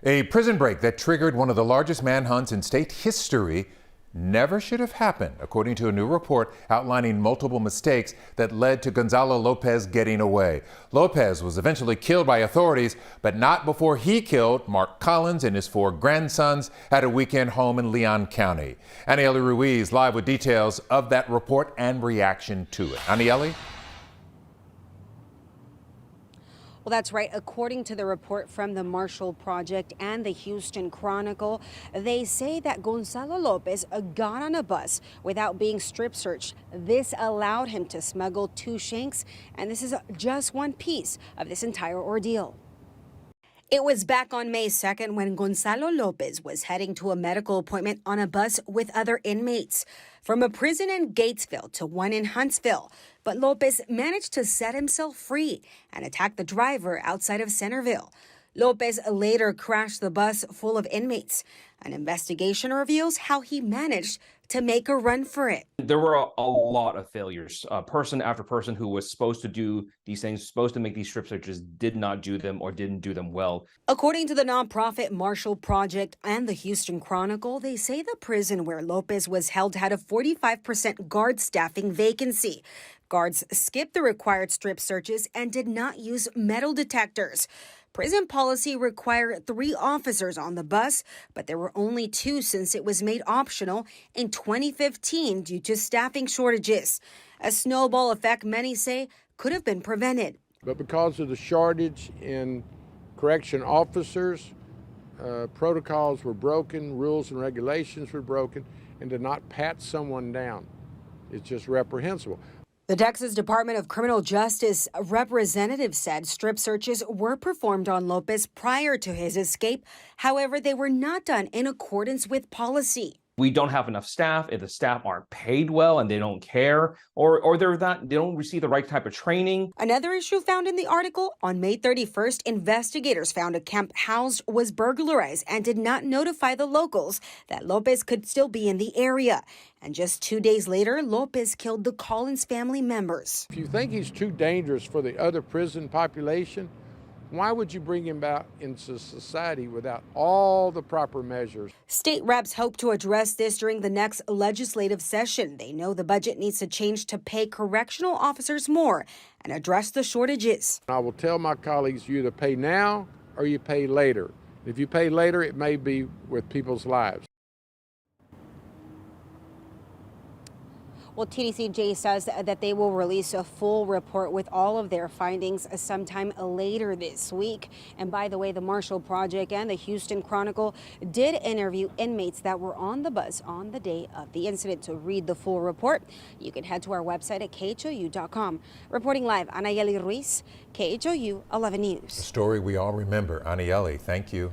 A prison break that triggered one of the largest manhunts in state history never should have happened, according to a new report outlining multiple mistakes that led to Gonzalo Lopez getting away. Lopez was eventually killed by authorities, but not before he killed Mark Collins and his 4 grandsons at a weekend home in Leon County. Anieli Ruiz live with details of that report and reaction to it. Anieli? Well, that's right. According to the report from the Marshall Project and the Houston Chronicle, they say that Gonzalo Lopez got on a bus without being strip searched. This allowed him to smuggle 2 shanks, and this is just one piece of this entire ordeal. It was back on May 2nd when Gonzalo Lopez was heading to a medical appointment on a bus with other inmates from a prison in Gatesville to one in Huntsville. But Lopez managed to set himself free and attack the driver outside of Centerville. Lopez later crashed the bus full of inmates. An investigation reveals how he managed to make a run for it. There were a lot of failures. Person after person who was supposed to do these things, supposed to make these strip searches, did not do them or didn't do them well. According to the nonprofit Marshall Project and the Houston Chronicle, they say the prison where Lopez was held had a 45% guard staffing vacancy. Guards skipped the required strip searches and did not use metal detectors. Prison policy required 3 officers on the bus, but there were only 2 since it was made optional in 2015 due to staffing shortages. A snowball effect, many say, could have been prevented. But because of the shortage in correction officers, protocols were broken, rules and regulations were broken, and to not pat someone down is just reprehensible. The Texas Department of Criminal Justice representative said strip searches were performed on Lopez prior to his escape. However, they were not done in accordance with policy. We don't have enough staff. If the staff aren't paid well and they don't care, or they don't receive the right type of training. Another issue found in the article, on May 31st, investigators found a camp housed was burglarized and did not notify the locals that Lopez could still be in the area. And just 2 days later, Lopez killed the Collins family members. If you think he's too dangerous for the other prison population, why would you bring him back into society without all the proper measures? State reps hope to address this during the next legislative session. They know the budget needs to change to pay correctional officers more and address the shortages. I will tell my colleagues, you either pay now or you pay later. If you pay later, it may be with people's lives. Well, TDCJ says that they will release a full report with all of their findings sometime later this week. And by the way, the Marshall Project and the Houston Chronicle did interview inmates that were on the bus on the day of the incident. To read the full report, you can head to our website at khou.com. Reporting live, Anieli Ruiz, KHOU 11 News. A story we all remember. Anieli, thank you.